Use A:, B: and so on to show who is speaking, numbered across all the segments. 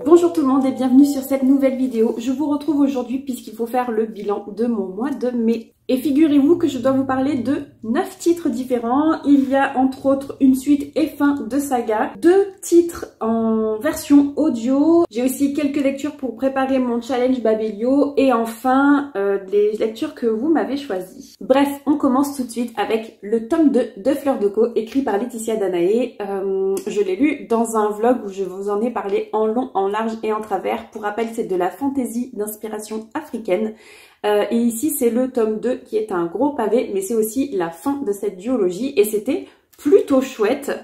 A: Bonjour tout le monde et bienvenue sur cette nouvelle vidéo. Je vous retrouve aujourd'hui puisqu'il faut faire le bilan de mon mois de mai. Et figurez-vous que je dois vous parler de 9 titres différents. Il y a entre autres une suite et fin de saga, 2 titres en version audio. J'ai aussi quelques lectures pour préparer mon challenge Babelio et enfin les lectures que vous m'avez choisies. Bref, on commence tout de suite avec le tome 2 de Fleur de Caux écrit par Laetitia Danaé. Je l'ai lu dans un vlog où je vous en ai parlé en long, en large et en travers. Pour rappel, c'est de la fantaisie d'inspiration africaine. Et ici c'est le tome 2 qui est un gros pavé, mais c'est aussi la fin de cette duologie et c'était plutôt chouette,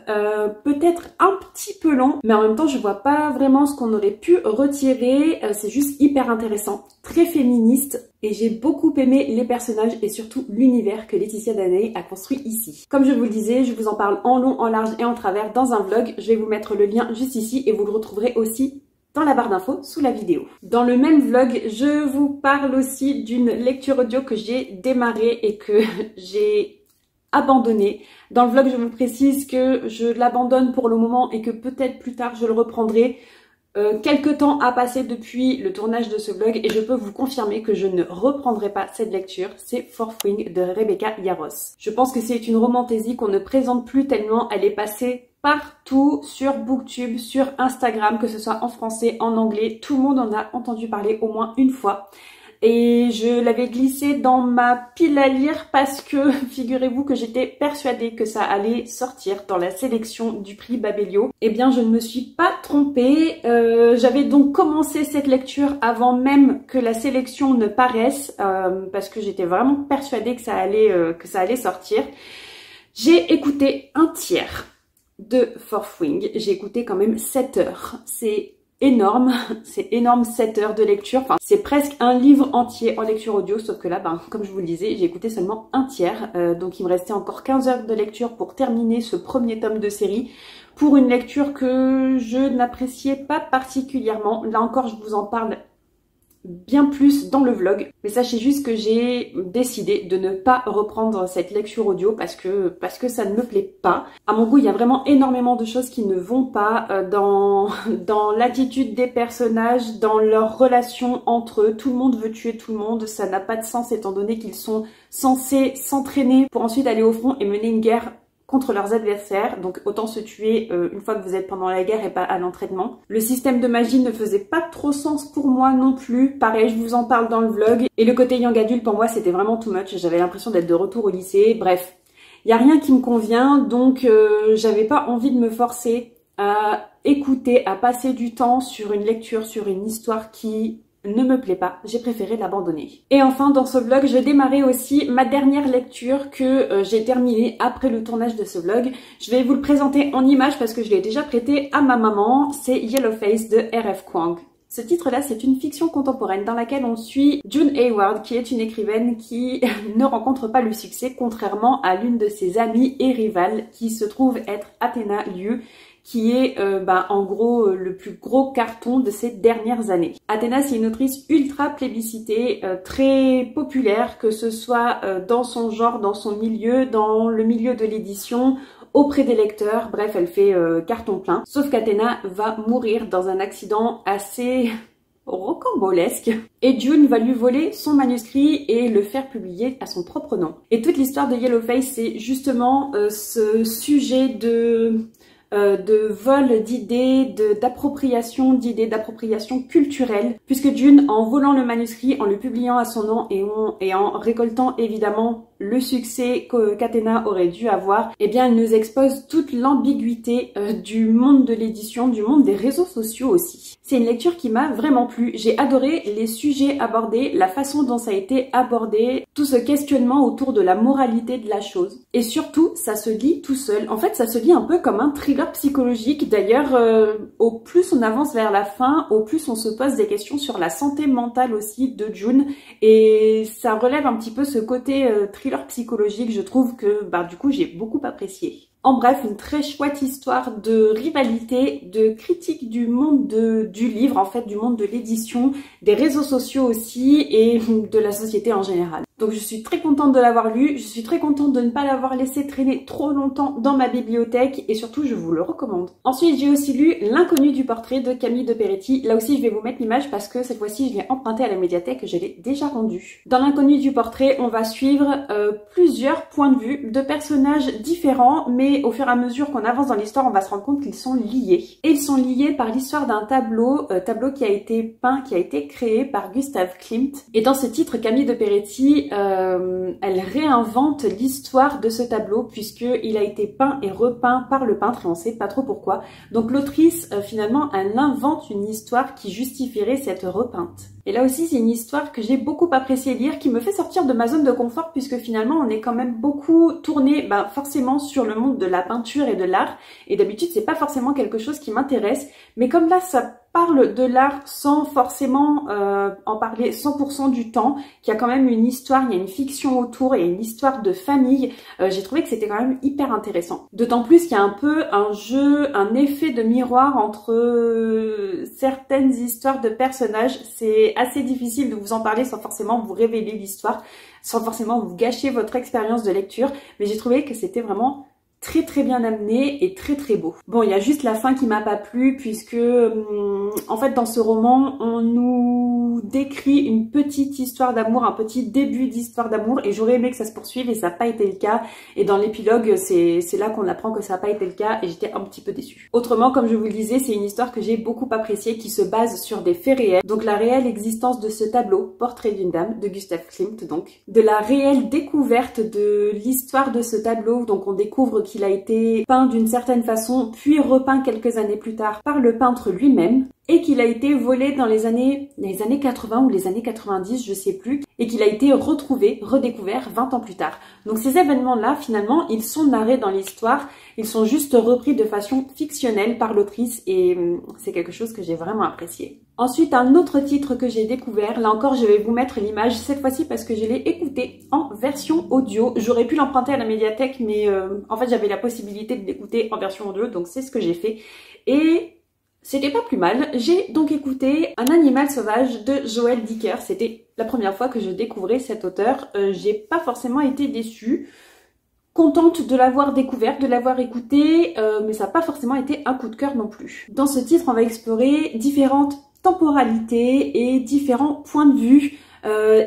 A: peut-être un petit peu long, mais en même temps je vois pas vraiment ce qu'on aurait pu retirer, c'est juste hyper intéressant, très féministe et j'ai beaucoup aimé les personnages et surtout l'univers que Laetitia Danaé a construit ici. Comme je vous le disais, je vous en parle en long, en large et en travers dans un vlog, je vais vous mettre le lien juste ici et vous le retrouverez aussi dans la barre d'infos sous la vidéo. Dans le même vlog, je vous parle aussi d'une lecture audio que j'ai démarrée et que j'ai abandonnée. Dans le vlog, je vous précise que je l'abandonne pour le moment et que peut-être plus tard je le reprendrai. Quelques temps a passé depuis le tournage de ce vlog et je peux vous confirmer que je ne reprendrai pas cette lecture. C'est Fourth Wing de Rebecca Yarros. Je pense que c'est une romantaisie qu'on ne présente plus tellement, elle est passée partout sur Booktube, sur Instagram, que ce soit en français, en anglais, tout le monde en a entendu parler au moins une fois. Et je l'avais glissé dans ma pile à lire parce que figurez-vous que j'étais persuadée que ça allait sortir dans la sélection du prix Babelio. Eh bien je ne me suis pas trompée, j'avais donc commencé cette lecture avant même que la sélection ne paraisse parce que j'étais vraiment persuadée que ça allait sortir. J'ai écouté un tiers de Fourth Wing, j'ai écouté quand même 7 heures, c'est énorme 7 heures de lecture, enfin c'est presque un livre entier en lecture audio, sauf que là, comme je vous le disais, j'ai écouté seulement un tiers, donc il me restait encore 15 heures de lecture pour terminer ce premier tome de série, pour une lecture que je n'appréciais pas particulièrement, là encore je vous en parle bien plus dans le vlog, mais sachez juste que j'ai décidé de ne pas reprendre cette lecture audio parce que ça ne me plaît pas. À mon goût, il y a vraiment énormément de choses qui ne vont pas dans l'attitude des personnages, dans leurs relations entre eux. Tout le monde veut tuer tout le monde, ça n'a pas de sens étant donné qu'ils sont censés s'entraîner pour ensuite aller au front et mener une guerre contre leurs adversaires, donc autant se tuer une fois que vous êtes pendant la guerre et pas à l'entraînement. Le système de magie ne faisait pas trop sens pour moi non plus, pareil je vous en parle dans le vlog, et le côté young adulte pour moi c'était vraiment too much, j'avais l'impression d'être de retour au lycée, bref. Il n'y a rien qui me convient, donc j'avais pas envie de me forcer à écouter, à passer du temps sur une lecture, sur une histoire qui ne me plaît pas, j'ai préféré l'abandonner. Et enfin dans ce vlog, je démarrais aussi ma dernière lecture que j'ai terminée après le tournage de ce vlog. Je vais vous le présenter en image parce que je l'ai déjà prêté à ma maman, c'est Yellowface de R.F. Kuang. Ce titre-là, c'est une fiction contemporaine dans laquelle on suit June Hayward, qui est une écrivaine qui ne rencontre pas le succès, contrairement à l'une de ses amies et rivales, qui se trouve être Athena Liu, qui est en gros le plus gros carton de ces dernières années. Athena, c'est une autrice ultra plébiscitée, très populaire, que ce soit dans son genre, dans son milieu, dans le milieu de l'édition, auprès des lecteurs, bref, elle fait carton plein. Sauf qu'Athena va mourir dans un accident assez rocambolesque et June va lui voler son manuscrit et le faire publier à son propre nom. Et toute l'histoire de Yellowface, c'est justement ce sujet de vol d'idées, d'appropriation d'idées, d'appropriation culturelle, puisque June, en volant le manuscrit, en le publiant à son nom et en récoltant évidemment le succès qu'Athena aurait dû avoir, eh bien elle nous expose toute l'ambiguïté du monde de l'édition, du monde des réseaux sociaux aussi. C'est une lecture qui m'a vraiment plu, j'ai adoré les sujets abordés, la façon dont ça a été abordé, tout ce questionnement autour de la moralité de la chose. Et surtout, ça se lit tout seul. En fait, ça se lit un peu comme un thriller psychologique. D'ailleurs, au plus on avance vers la fin, au plus on se pose des questions sur la santé mentale aussi de June. Et ça relève un petit peu ce côté thriller psychologique. Je trouve que du coup, j'ai beaucoup apprécié. En bref, une très chouette histoire de rivalité, de critique du monde du livre, en fait, du monde de l'édition, des réseaux sociaux aussi et de la société en général. Donc je suis très contente de l'avoir lu, je suis très contente de ne pas l'avoir laissé traîner trop longtemps dans ma bibliothèque et surtout je vous le recommande. Ensuite j'ai aussi lu L'inconnu du portrait de Camille de Peretti. Là aussi je vais vous mettre l'image parce que cette fois-ci je l'ai emprunté à la médiathèque et je l'ai déjà rendu. Dans L'inconnu du portrait on va suivre plusieurs points de vue de personnages différents, mais au fur et à mesure qu'on avance dans l'histoire on va se rendre compte qu'ils sont liés. Et ils sont liés par l'histoire d'un tableau qui a été peint, qui a été créé par Gustav Klimt. Et dans ce titre Camille de Peretti elle réinvente l'histoire de ce tableau puisqu'il a été peint et repeint par le peintre et on sait pas trop pourquoi. Donc l'autrice finalement elle invente une histoire qui justifierait cette repeinte. Et là aussi c'est une histoire que j'ai beaucoup apprécié lire, qui me fait sortir de ma zone de confort puisque finalement on est quand même beaucoup tourné forcément sur le monde de la peinture et de l'art et d'habitude c'est pas forcément quelque chose qui m'intéresse, mais comme là ça parle de l'art sans forcément en parler 100% du temps, qu'il y a quand même une histoire, il y a une fiction autour, il y a une histoire de famille, j'ai trouvé que c'était quand même hyper intéressant. D'autant plus qu'il y a un peu un jeu, un effet de miroir entre certaines histoires de personnages. C'est assez difficile de vous en parler sans forcément vous révéler l'histoire, sans forcément vous gâcher votre expérience de lecture, mais j'ai trouvé que c'était vraiment très bien amené et très beau. Bon, il y a juste la fin qui m'a pas plu puisque en fait dans ce roman on nous décrit une petite histoire d'amour, un petit début d'histoire d'amour et j'aurais aimé que ça se poursuive et ça n'a pas été le cas, et dans l'épilogue c'est là qu'on apprend que ça n'a pas été le cas et j'étais un petit peu déçue. Autrement, comme je vous le disais, c'est une histoire que j'ai beaucoup appréciée qui se base sur des faits réels, donc la réelle existence de ce tableau Portrait d'une dame de Gustav Klimt, donc de la réelle découverte de l'histoire de ce tableau. Donc on découvre qu'il a été peint d'une certaine façon, puis repeint quelques années plus tard par le peintre lui-même, et qu'il a été volé dans les années 80 ou les années 90, je sais plus, et qu'il a été retrouvé, redécouvert 20 ans plus tard. Donc ces événements-là, finalement, ils sont narrés dans l'histoire, ils sont juste repris de façon fictionnelle par l'autrice, et c'est quelque chose que j'ai vraiment apprécié. Ensuite, un autre titre que j'ai découvert, là encore je vais vous mettre l'image cette fois-ci parce que je l'ai écouté en version audio. J'aurais pu l'emprunter à la médiathèque, mais en fait j'avais la possibilité de l'écouter en version audio, donc c'est ce que j'ai fait. Et c'était pas plus mal. J'ai donc écouté Un animal sauvage de Joël Dicker. C'était la première fois que je découvrais cet auteur. J'ai pas forcément été déçue. Contente de l'avoir découverte, de l'avoir écouté, mais ça n'a pas forcément été un coup de cœur non plus. Dans ce titre, on va explorer différentes temporalités et différents points de vue.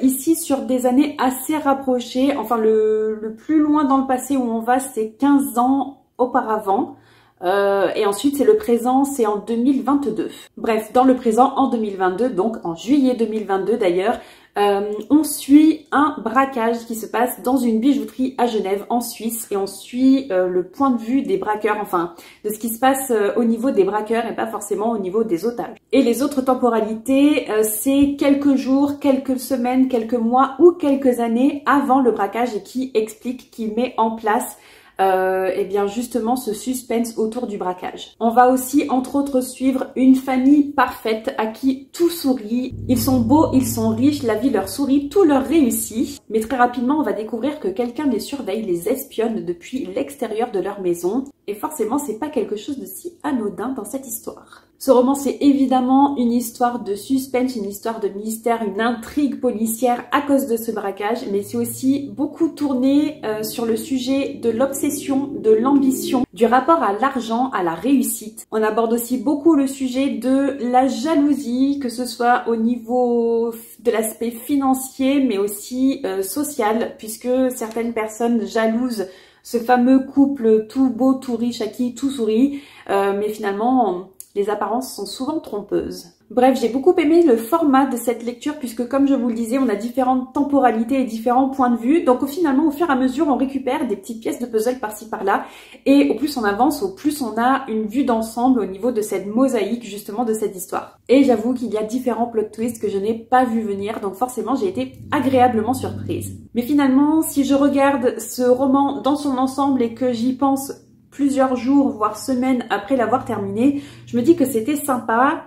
A: Ici sur des années assez rapprochées, enfin le plus loin dans le passé où on va c'est 15 ans auparavant. Et ensuite c'est le présent, c'est en 2022. Bref, dans le présent en 2022, donc en juillet 2022 d'ailleurs, on suit un braquage qui se passe dans une bijouterie à Genève en Suisse et on suit le point de vue des braqueurs, enfin de ce qui se passe au niveau des braqueurs et pas forcément au niveau des otages. Et les autres temporalités, c'est quelques jours, quelques semaines, quelques mois ou quelques années avant le braquage et qui explique, qui met en place et bien justement ce suspense autour du braquage. On va aussi entre autres suivre une famille parfaite à qui tout sourit. Ils sont beaux, ils sont riches, la vie leur sourit, tout leur réussit. Mais très rapidement on va découvrir que quelqu'un les surveille, les espionne depuis l'extérieur de leur maison. Et forcément c'est pas quelque chose de si anodin dans cette histoire. Ce roman, c'est évidemment une histoire de suspense, une histoire de mystère, une intrigue policière à cause de ce braquage, mais c'est aussi beaucoup tourné sur le sujet de l'obsession, de l'ambition, du rapport à l'argent, à la réussite. On aborde aussi beaucoup le sujet de la jalousie, que ce soit au niveau de l'aspect financier, mais aussi social, puisque certaines personnes jalousent ce fameux couple tout beau, tout riche, à qui tout sourit, mais finalement les apparences sont souvent trompeuses. Bref, j'ai beaucoup aimé le format de cette lecture puisque comme je vous le disais, on a différentes temporalités et différents points de vue. Donc finalement, au fur et à mesure, on récupère des petites pièces de puzzle par-ci par-là. Et au plus on avance, au plus on a une vue d'ensemble au niveau de cette mosaïque justement de cette histoire. Et j'avoue qu'il y a différents plot twists que je n'ai pas vu venir. Donc forcément, j'ai été agréablement surprise. Mais finalement, si je regarde ce roman dans son ensemble et que j'y pense plusieurs jours, voire semaines après l'avoir terminé, je me dis que c'était sympa,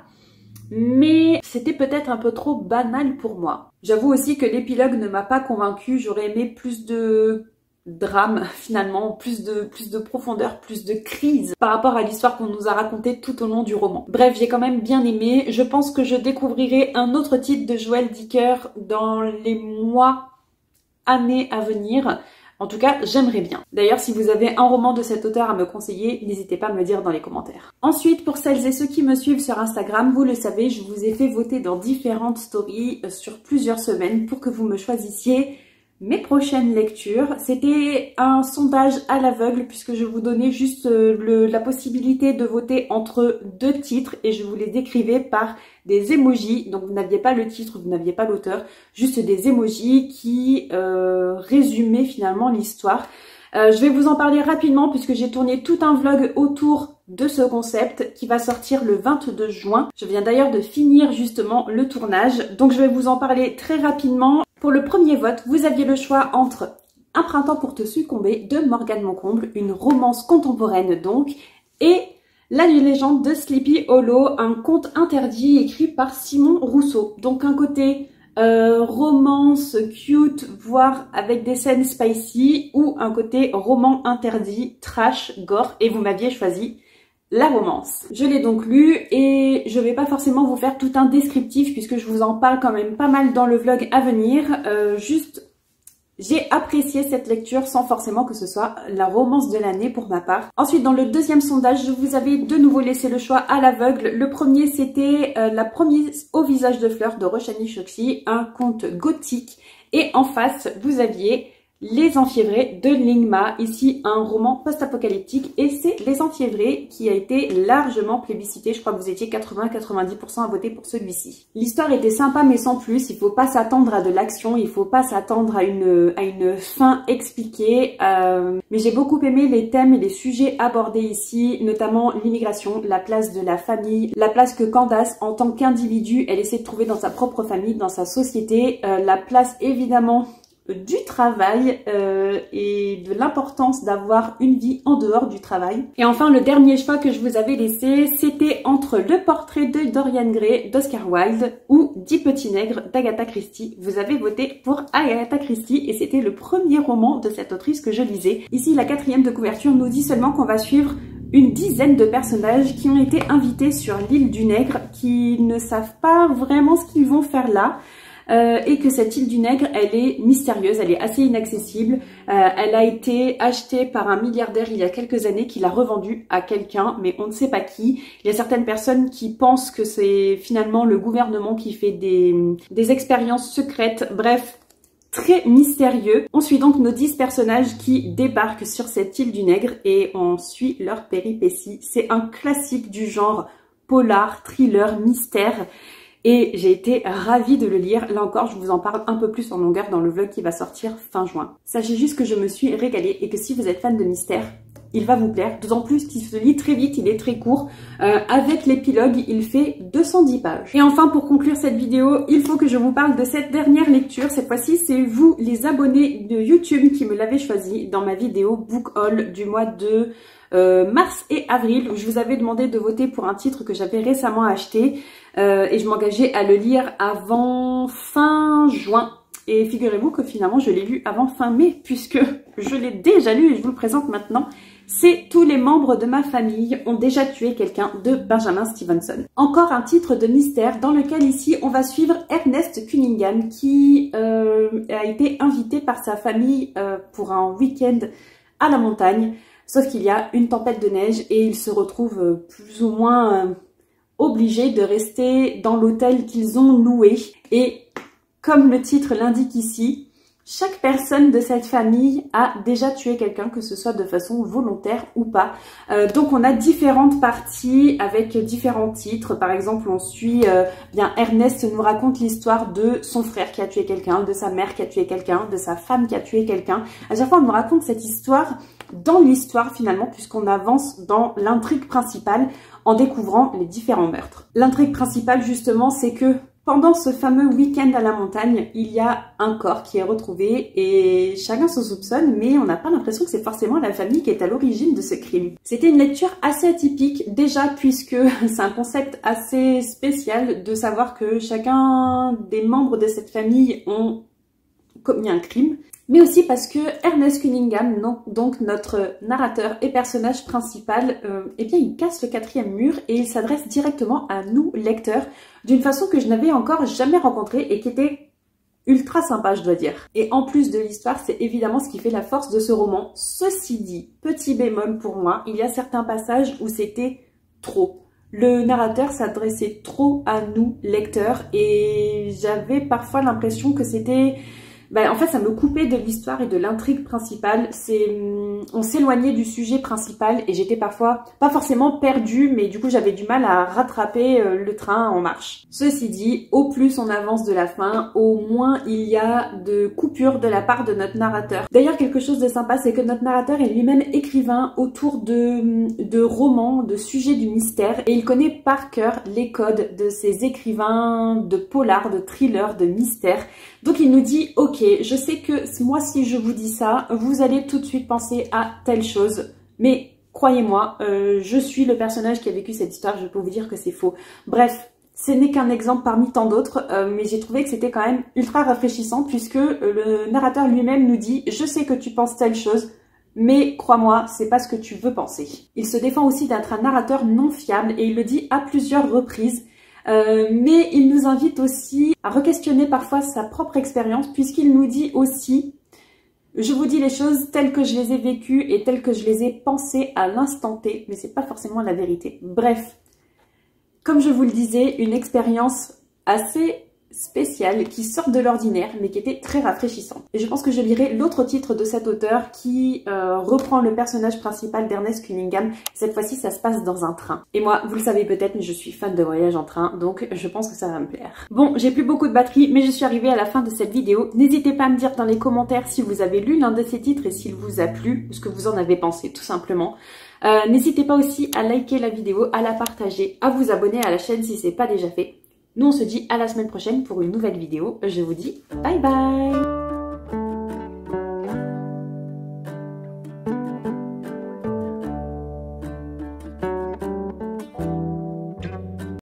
A: mais c'était peut-être un peu trop banal pour moi. J'avoue aussi que l'épilogue ne m'a pas convaincue, j'aurais aimé plus de drame finalement, plus de profondeur, plus de crise par rapport à l'histoire qu'on nous a racontée tout au long du roman. Bref, j'ai quand même bien aimé, je pense que je découvrirai un autre titre de Joël Dicker dans les mois années à venir. En tout cas, j'aimerais bien. D'ailleurs, si vous avez un roman de cet auteur à me conseiller, n'hésitez pas à me le dire dans les commentaires. Ensuite, pour celles et ceux qui me suivent sur Instagram, vous le savez, je vous ai fait voter dans différentes stories sur plusieurs semaines pour que vous me choisissiez mes prochaines lectures. C'était un sondage à l'aveugle puisque je vous donnais juste la possibilité de voter entre 2 titres et je vous les décrivais par des emojis. Donc vous n'aviez pas le titre, vous n'aviez pas l'auteur, juste des emojis qui résumaient finalement l'histoire. Je vais vous en parler rapidement puisque j'ai tourné tout un vlog autour de ce concept qui va sortir le 22 juin. Je viens d'ailleurs de finir justement le tournage, donc je vais vous en parler très rapidement. Pour le premier vote, vous aviez le choix entre Un printemps pour te succomber de Morgane Moncomble, une romance contemporaine donc, et La légende de Sleepy Hollow, un conte interdit écrit par Simon Rousseau. Donc un côté romance cute, voire avec des scènes spicy, ou un côté roman interdit, trash, gore, et vous m'aviez choisi la romance. Je l'ai donc lu et je vais pas forcément vous faire tout un descriptif puisque je vous en parle quand même pas mal dans le vlog à venir. Juste, j'ai apprécié cette lecture sans forcément que ce soit la romance de l'année pour ma part. Ensuite, dans le deuxième sondage, je vous avais de nouveau laissé le choix à l'aveugle. Le premier, c'était La promise au visage de fleurs de Roshani Chokshi, un conte gothique. Et en face, vous aviez Les Enfiévrés de Lingma, ici un roman post-apocalyptique et c'est Les Enfiévrés qui a été largement plébiscité. Je crois que vous étiez 80-90% à voter pour celui-ci. L'histoire était sympa mais sans plus, il faut pas s'attendre à de l'action, il faut pas s'attendre à une fin expliquée. Mais j'ai beaucoup aimé les thèmes et les sujets abordés ici, notamment l'immigration, la place de la famille, la place que Candace en tant qu'individu, elle essaie de trouver dans sa propre famille, dans sa société, la place évidemment du travail et de l'importance d'avoir une vie en dehors du travail. Et enfin, le dernier choix que je vous avais laissé, c'était entre Le portrait de Dorian Gray d'Oscar Wilde ou 10 petits nègres d'Agatha Christie. Vous avez voté pour Agatha Christie et c'était le premier roman de cette autrice que je lisais. Ici, la 4e de couverture nous dit seulement qu'on va suivre une dizaine de personnages qui ont été invités sur l'île du Nègre, qui ne savent pas vraiment ce qu'ils vont faire là. Et que cette île du Nègre, elle est mystérieuse, elle est assez inaccessible. Elle a été achetée par un milliardaire il y a quelques années qui l'a revendue à quelqu'un, mais on ne sait pas qui. Il y a certaines personnes qui pensent que c'est finalement le gouvernement qui fait des expériences secrètes. Bref, très mystérieux. On suit donc nos 10 personnages qui débarquent sur cette île du Nègre et on suit leurs péripéties. C'est un classique du genre polar, thriller, mystère. Et j'ai été ravie de le lire. Là encore, je vous en parle un peu plus en longueur dans le vlog qui va sortir fin juin. Sachez juste que je me suis régalée et que si vous êtes fan de mystère, il va vous plaire. D'autant plus qu'il se lit très vite, il est très court. Avec l'épilogue, il fait 210 pages. Et enfin, pour conclure cette vidéo, il faut que je vous parle de cette dernière lecture. Cette fois-ci, c'est vous, les abonnés de YouTube, qui me l'avez choisi dans ma vidéo Book Haul du mois de mars et avril, où je vous avais demandé de voter pour un titre que j'avais récemment acheté et je m'engageais à le lire avant fin juin. Et figurez-vous que finalement je l'ai lu avant fin mai puisque je l'ai déjà lu et je vous le présente maintenant. C'est Tous les membres de ma famille ont déjà tué quelqu'un de Benjamin Stevenson. Encore un titre de mystère dans lequel ici on va suivre Ernest Cunningham qui a été invité par sa famille pour un week-end à la montagne. Sauf qu'il y a une tempête de neige et ils se retrouvent plus ou moins obligés de rester dans l'hôtel qu'ils ont loué. Et comme le titre l'indique ici, chaque personne de cette famille a déjà tué quelqu'un, que ce soit de façon volontaire ou pas. Donc on a différentes parties avec différents titres. Par exemple, on suit bien Ernest nous raconte l'histoire de son frère qui a tué quelqu'un, de sa mère qui a tué quelqu'un, de sa femme qui a tué quelqu'un. À chaque fois, on nous raconte cette histoire dans l'histoire finalement, puisqu'on avance dans l'intrigue principale en découvrant les différents meurtres. L'intrigue principale justement, c'est que pendant ce fameux week-end à la montagne, il y a un corps qui est retrouvé et chacun se soupçonne, mais on n'a pas l'impression que c'est forcément la famille qui est à l'origine de ce crime. C'était une lecture assez atypique, déjà puisque c'est un concept assez spécial de savoir que chacun des membres de cette famille ont commis un crime, mais aussi parce que Ernest Cunningham, donc notre narrateur et personnage principal, eh bien il casse le 4e mur et il s'adresse directement à nous, lecteurs, d'une façon que je n'avais encore jamais rencontrée et qui était ultra sympa, je dois dire. Et en plus de l'histoire, c'est évidemment ce qui fait la force de ce roman. Ceci dit, petit bémol pour moi, il y a certains passages où c'était trop. Le narrateur s'adressait trop à nous, lecteurs, et j'avais parfois l'impression que c'était... en fait, ça me coupait de l'histoire et de l'intrigue principale. On s'éloignait du sujet principal et j'étais parfois, pas forcément perdue, mais du coup, j'avais du mal à rattraper le train en marche. Ceci dit, au plus on avance de la fin, au moins il y a de coupures de la part de notre narrateur. D'ailleurs, quelque chose de sympa, c'est que notre narrateur est lui-même écrivain autour de romans, de sujets du mystère, et il connaît par cœur les codes de ces écrivains de polar, de thriller, de mystère. Donc il nous dit, ok, je sais que moi si je vous dis ça, vous allez tout de suite penser à telle chose, mais croyez-moi, je suis le personnage qui a vécu cette histoire, je peux vous dire que c'est faux. Bref, ce n'est qu'un exemple parmi tant d'autres, mais j'ai trouvé que c'était quand même ultra rafraîchissant puisque le narrateur lui-même nous dit, je sais que tu penses telle chose, mais crois-moi, c'est pas ce que tu veux penser. Il se défend aussi d'être un narrateur non fiable et il le dit à plusieurs reprises. Mais il nous invite aussi à re-questionner parfois sa propre expérience puisqu'il nous dit aussi « Je vous dis les choses telles que je les ai vécues et telles que je les ai pensées à l'instant T, mais c'est pas forcément la vérité. » Bref, comme je vous le disais, une expérience assez spéciale qui sort de l'ordinaire mais qui était très rafraîchissante. Et je pense que je lirai l'autre titre de cet auteur qui reprend le personnage principal d'Ernest Cunningham. Cette fois-ci ça se passe dans un train. Et moi, vous le savez peut-être, mais je suis fan de voyage en train, donc je pense que ça va me plaire. Bon, j'ai plus beaucoup de batterie mais je suis arrivée à la fin de cette vidéo. N'hésitez pas à me dire dans les commentaires si vous avez lu l'un de ces titres et s'il vous a plu, ou ce que vous en avez pensé tout simplement. N'hésitez pas aussi à liker la vidéo, à la partager, à vous abonner à la chaîne si c'est pas déjà fait. Nous on se dit à la semaine prochaine pour une nouvelle vidéo. Je vous dis bye bye!